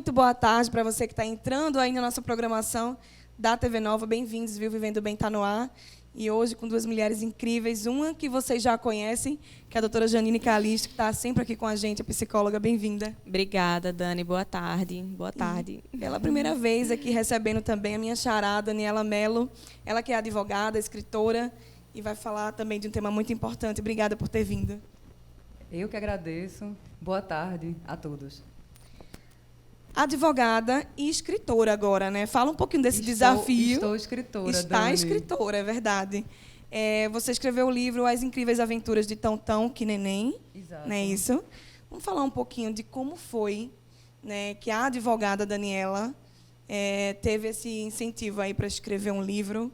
Muito boa tarde para você que está entrando aí na nossa programação da TV Nova. Bem-vindos, viu? Vivendo Bem está no ar. E hoje com duas mulheres incríveis. Uma que vocês já conhecem, que é a doutora Janine Calixto, que está sempre aqui com a gente, a psicóloga. Bem-vinda. Obrigada, Dani. Boa tarde. Boa tarde. E pela primeira vez aqui recebendo também a minha xará, Daniela Mello. Ela que é advogada, escritora e vai falar também de um tema muito importante. Obrigada por ter vindo. Eu que agradeço. Boa tarde a todos. Advogada e escritora agora, né? Fala um pouquinho desse desafio. Estou escritora, Está Dani. escritora, é verdade. Você escreveu o livro As Incríveis Aventuras de Tão Tão Que Neném. Exato. Não é isso? Vamos falar um pouquinho de como foi, né, que a advogada Daniela teve esse incentivo aí para escrever um livro.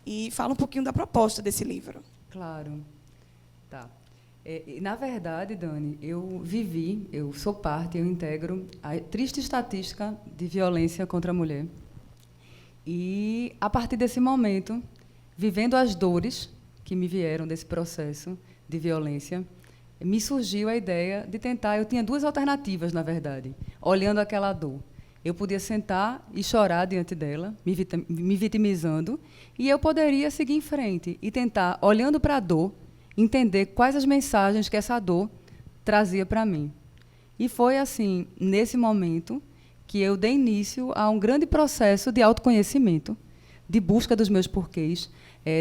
E fala um pouquinho da proposta desse livro. Claro. Tá. Na verdade, Dani, eu sou parte, eu integro a triste estatística de violência contra a mulher. E, a partir desse momento, vivendo as dores que me vieram desse processo de violência, me surgiu a ideia de tentar... Eu tinha duas alternativas, na verdade, olhando aquela dor. Eu podia sentar e chorar diante dela, me vitimizando, e eu poderia seguir em frente e tentar, olhando para a dor, entender quais as mensagens que essa dor trazia para mim. E foi assim, nesse momento, que eu dei início a um grande processo de autoconhecimento, de busca dos meus porquês,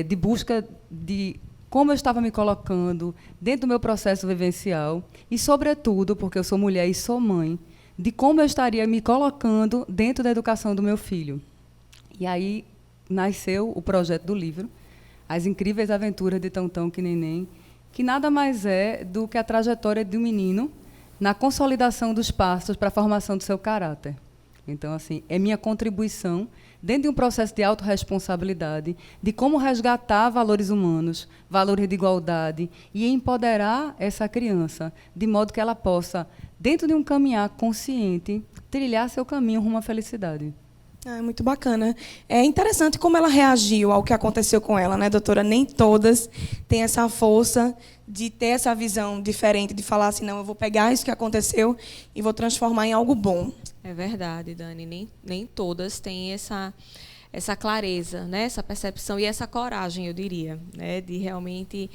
de busca de como eu estava me colocando dentro do meu processo vivencial e, sobretudo, porque eu sou mulher e sou mãe, de como eu estaria me colocando dentro da educação do meu filho. E aí nasceu o projeto do livro, As Incríveis Aventuras de Tão Tão Que Neném, que nada mais é do que a trajetória de um menino na consolidação dos passos para a formação do seu caráter. Então, assim, é minha contribuição dentro de um processo de autorresponsabilidade, de como resgatar valores humanos, valores de igualdade e empoderar essa criança, de modo que ela possa, dentro de um caminhar consciente, trilhar seu caminho rumo à felicidade. Muito bacana. É interessante como ela reagiu ao que aconteceu com ela, né, doutora? Nem todas têm essa força de ter essa visão diferente, de falar assim, não, eu vou pegar isso que aconteceu e vou transformar em algo bom. É verdade, Dani. Nem todas têm essa clareza, né? Essa percepção e essa coragem, eu diria, né? De realmente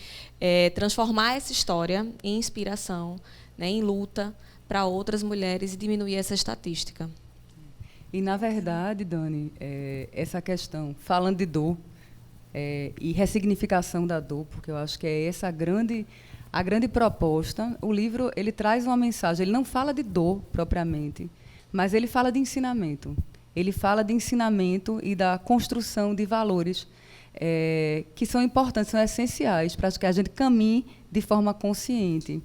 transformar essa história em inspiração, né? Em luta para outras mulheres e diminuir essa estatística. E, na verdade, Dani, essa questão, falando de dor e ressignificação da dor, porque eu acho que é essa a grande proposta, o livro ele traz uma mensagem, ele não fala de dor propriamente, mas ele fala de ensinamento. Ele fala de ensinamento e da construção de valores que são importantes, são essenciais para que a gente caminhe de forma consciente.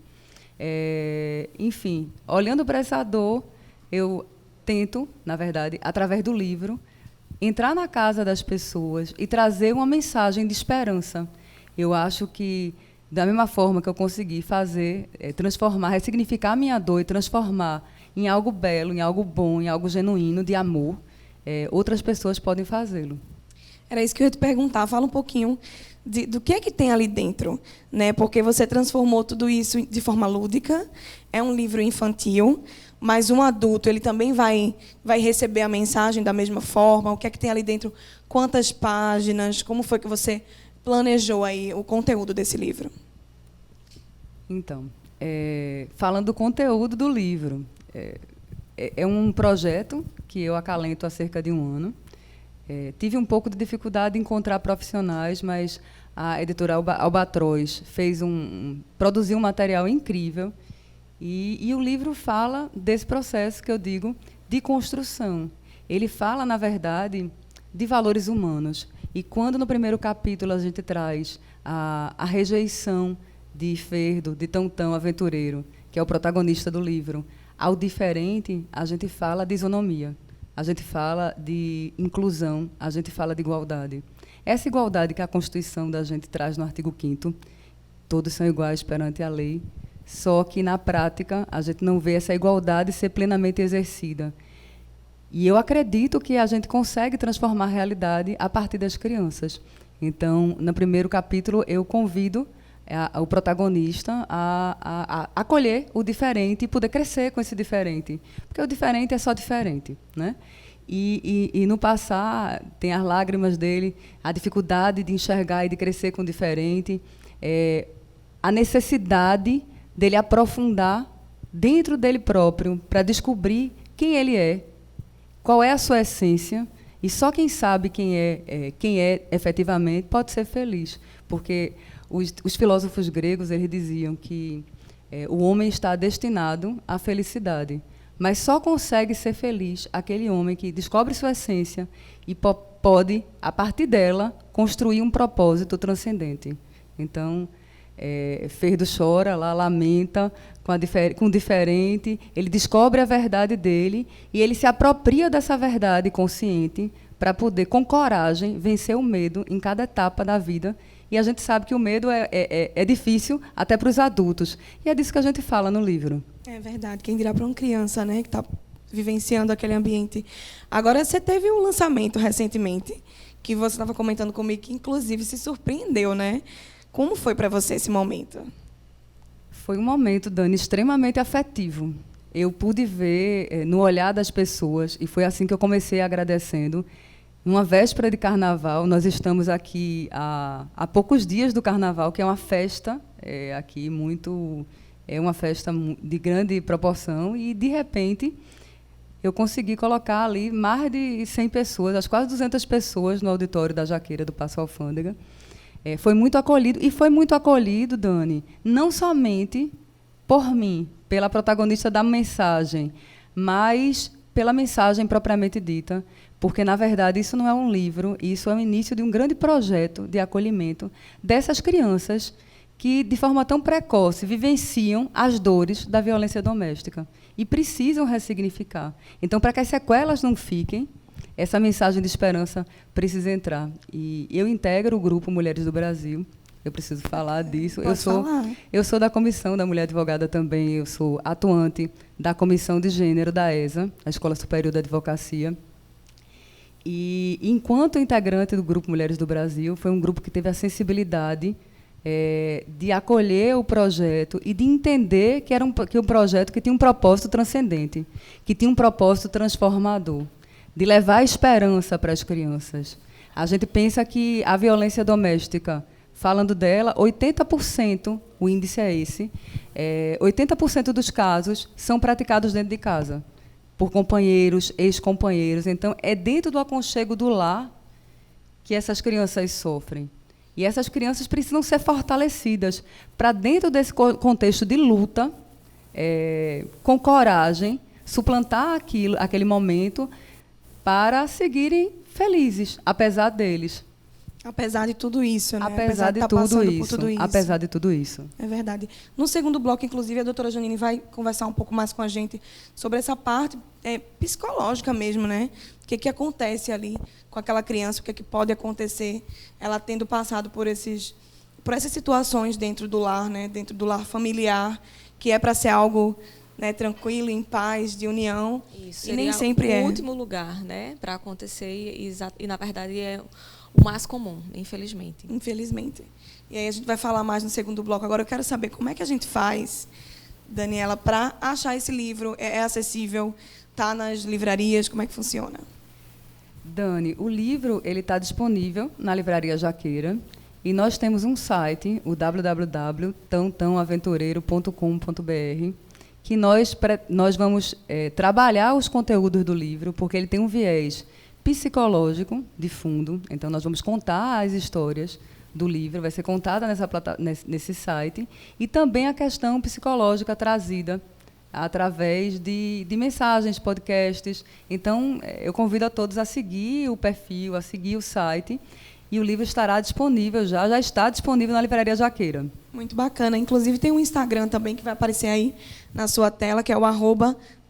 Enfim, olhando para essa dor, eu tento, na verdade, através do livro, entrar na casa das pessoas e trazer uma mensagem de esperança. Eu acho que, da mesma forma que eu consegui fazer, transformar, ressignificar a minha dor e transformar em algo belo, em algo bom, em algo genuíno, de amor, outras pessoas podem fazê-lo. Era isso que eu ia te perguntar. Fala um pouquinho do que é que tem ali dentro, né? Porque você transformou tudo isso de forma lúdica. É um livro infantil, mas um adulto ele também vai receber a mensagem da mesma forma. O que é que tem ali dentro? Quantas páginas? Como foi que você planejou aí o conteúdo desse livro? Então, falando do conteúdo do livro, é um projeto que eu acalento há cerca de um ano. Tive um pouco de dificuldade em encontrar profissionais, mas a editora Albatroz produziu um material incrível e o livro fala desse processo que eu digo de construção. Ele fala, na verdade, de valores humanos. E quando no primeiro capítulo a gente traz a rejeição de Ferdo, de Tão Tão Aventureiro, que é o protagonista do livro, ao diferente, a gente fala de isonomia. A gente fala de inclusão, a gente fala de igualdade. Essa igualdade que a Constituição da gente traz no artigo 5º, todos são iguais perante a lei, só que, na prática, a gente não vê essa igualdade ser plenamente exercida. E eu acredito que a gente consegue transformar a realidade a partir das crianças. Então, no primeiro capítulo, eu convido o protagonista a acolher o diferente e poder crescer com esse diferente. Porque o diferente é só diferente, né? E no passar, tem as lágrimas dele, a dificuldade de enxergar e de crescer com o diferente, a necessidade dele aprofundar dentro dele próprio para descobrir quem ele é, qual é a sua essência, e só quem sabe quem é efetivamente pode ser feliz. Porque os filósofos gregos eles diziam que o homem está destinado à felicidade, mas só consegue ser feliz aquele homem que descobre sua essência e pode, a partir dela, construir um propósito transcendente. Então, Ferdo chora, lá lamenta com o diferente, ele descobre a verdade dele e ele se apropria dessa verdade consciente para poder, com coragem, vencer o medo em cada etapa da vida. E a gente sabe que o medo é difícil até para os adultos. E é disso que a gente fala no livro. É verdade. Quem dirá para uma criança, né, que está vivenciando aquele ambiente. Agora, você teve um lançamento recentemente, que você estava comentando comigo, que inclusive se surpreendeu, né? Como foi para você esse momento? Foi um momento, Dani, extremamente afetivo. Eu pude ver no olhar das pessoas, e foi assim que eu comecei agradecendo. Numa véspera de carnaval, nós estamos aqui há poucos dias do carnaval, que é uma festa aqui uma festa de grande proporção, e de repente eu consegui colocar ali mais de 100 pessoas, as quase 200 pessoas no auditório da Jaqueira do Paço Alfândega. Foi muito acolhido, e foi muito acolhido, Dani, não somente por mim, pela protagonista da mensagem, mas pela mensagem propriamente dita, porque, na verdade, isso não é um livro, isso é o início de um grande projeto de acolhimento dessas crianças que, de forma tão precoce, vivenciam as dores da violência doméstica e precisam ressignificar. Então, para que as sequelas não fiquem, essa mensagem de esperança precisa entrar. E eu integro o grupo Mulheres do Brasil. Eu preciso falar disso. Eu sou da Comissão da Mulher Advogada também. Eu sou atuante da Comissão de Gênero da ESA, a Escola Superior da Advocacia. E, enquanto integrante do grupo Mulheres do Brasil, foi um grupo que teve a sensibilidade de acolher o projeto e de entender que era um projeto que tinha um propósito transcendente, que tinha um propósito transformador, de levar esperança para as crianças. A gente pensa que a violência doméstica, falando dela, 80%, o índice é esse, 80% dos casos são praticados dentro de casa, por companheiros, ex-companheiros. Então, é dentro do aconchego do lar que essas crianças sofrem. E essas crianças precisam ser fortalecidas para, dentro desse contexto de luta, com coragem, suplantar aquele momento, para seguirem felizes, apesar deles. Apesar de tudo isso, né? Apesar de tudo isso. Apesar de tudo isso. É verdade. No segundo bloco, inclusive, a doutora Janine vai conversar um pouco mais com a gente sobre essa parte psicológica mesmo, né? O que acontece ali com aquela criança, o que pode acontecer, ela tendo passado por essas situações dentro do lar, né? Dentro do lar familiar, que é para ser algo, né, tranquilo, em paz, de união. Isso, e nem sempre o último lugar, né, para acontecer, e na verdade é o mais comum, infelizmente. Infelizmente. E aí a gente vai falar mais no segundo bloco. Agora eu quero saber como é que a gente faz, Daniela, para achar esse livro. É acessível? Está nas livrarias? Como é que funciona? Dani, o livro está disponível na Livraria Jaqueira. E nós temos um site, o www.tãotãoaventureiro.com.br, que nós vamos trabalhar os conteúdos do livro, porque ele tem um viés psicológico de fundo. Então, nós vamos contar as histórias do livro, vai ser contada nesse site, e também a questão psicológica trazida através de mensagens, podcasts. Então, eu convido a todos a seguir o perfil, a seguir o site, e o livro estará disponível, já está disponível na Livraria Jaqueira. Muito bacana. Inclusive, tem um Instagram também que vai aparecer aí na sua tela, que é o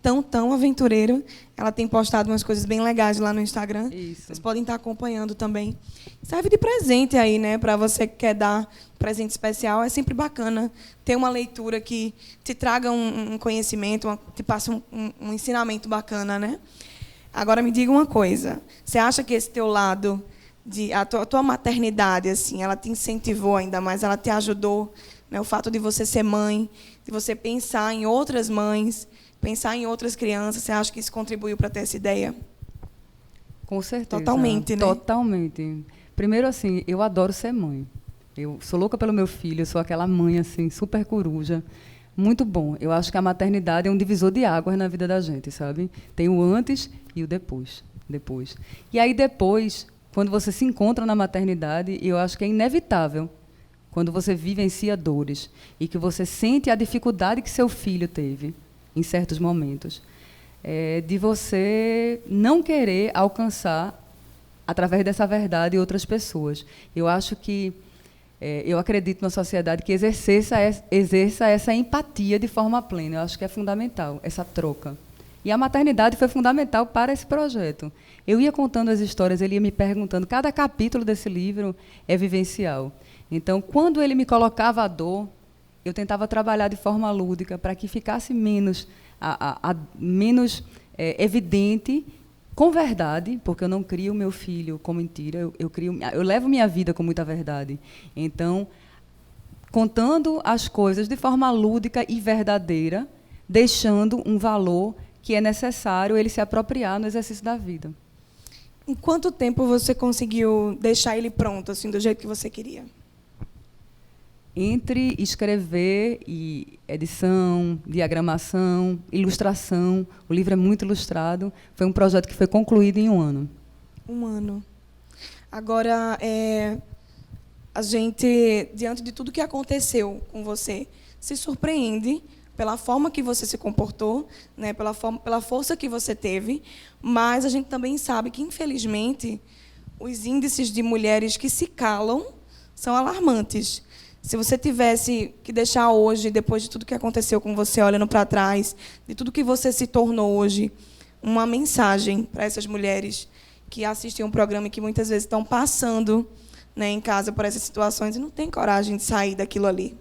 @tãotãoaventureiro. Ela tem postado umas coisas bem legais lá no Instagram. Isso. Vocês podem estar acompanhando também. Serve de presente aí, né? Para você que quer dar um presente especial. É sempre bacana ter uma leitura que te traga um conhecimento, te passe um ensinamento bacana, né? Agora, me diga uma coisa. Você acha que esse teu lado a tua maternidade, assim, ela te incentivou ainda mais, ela te ajudou, né? O fato de você ser mãe, de você pensar em outras mães, pensar em outras crianças, você acha que isso contribuiu para ter essa ideia? Com certeza. Totalmente, né? Totalmente. Primeiro, assim, eu adoro ser mãe. Eu sou louca pelo meu filho, eu sou aquela mãe, assim, super coruja. Muito bom. Eu acho que a maternidade é um divisor de águas na vida da gente, sabe? Tem o antes e o depois. E aí, depois, quando você se encontra na maternidade, eu acho que é inevitável, quando você vivencia dores e que você sente a dificuldade que seu filho teve em certos momentos, de você não querer alcançar, através dessa verdade, outras pessoas. Eu acho que eu acredito numa sociedade que exerça essa empatia de forma plena. Eu acho que é fundamental, essa troca. E a maternidade foi fundamental para esse projeto. Eu ia contando as histórias, ele ia me perguntando. Cada capítulo desse livro é vivencial. Então, quando ele me colocava a dor, eu tentava trabalhar de forma lúdica para que ficasse menos evidente, com verdade, porque eu não crio o meu filho com mentira, eu levo minha vida com muita verdade. Então, contando as coisas de forma lúdica e verdadeira, deixando um valor que é necessário ele se apropriar no exercício da vida. Em quanto tempo você conseguiu deixar ele pronto, assim, do jeito que você queria? Entre escrever e edição, diagramação, ilustração, o livro é muito ilustrado, foi um projeto que foi concluído em 1 ano. 1 ano. Agora, a gente, diante de tudo que aconteceu com você, se surpreende pela forma que você se comportou, né, pela força que você teve, mas a gente também sabe que, infelizmente, os índices de mulheres que se calam são alarmantes. Se você tivesse que deixar hoje, depois de tudo que aconteceu com você, olhando para trás, de tudo que você se tornou hoje, uma mensagem para essas mulheres que assistem um programa e que muitas vezes estão passando, né, em casa por essas situações e não têm coragem de sair daquilo ali.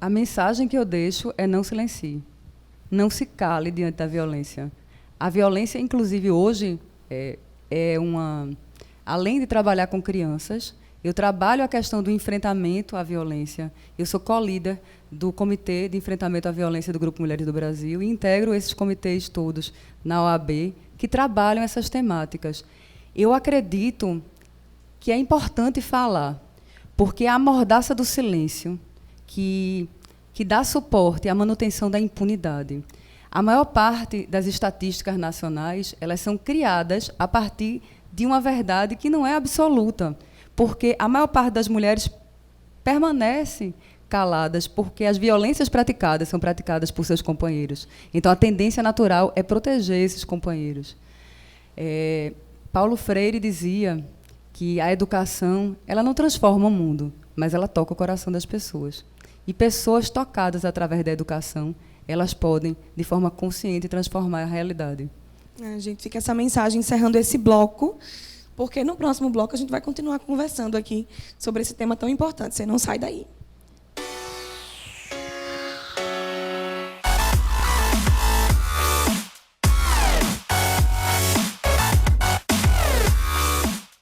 A mensagem que eu deixo é: não silencie. Não se cale diante da violência. A violência, inclusive, hoje, além de trabalhar com crianças, eu trabalho a questão do enfrentamento à violência. Eu sou co-líder do Comitê de Enfrentamento à Violência do Grupo Mulheres do Brasil e integro esses comitês todos na OAB que trabalham essas temáticas. Eu acredito que é importante falar, porque a mordaça do silêncio que dá suporte à manutenção da impunidade. A maior parte das estatísticas nacionais, elas são criadas a partir de uma verdade que não é absoluta, porque a maior parte das mulheres permanece caladas porque as violências praticadas são praticadas por seus companheiros. Então, a tendência natural é proteger esses companheiros. Paulo Freire dizia que a educação ela não transforma o mundo, mas ela toca o coração das pessoas. E pessoas tocadas através da educação, elas podem, de forma consciente, transformar a realidade. A gente fica essa mensagem encerrando esse bloco, porque no próximo bloco a gente vai continuar conversando aqui sobre esse tema tão importante. Você não sai daí.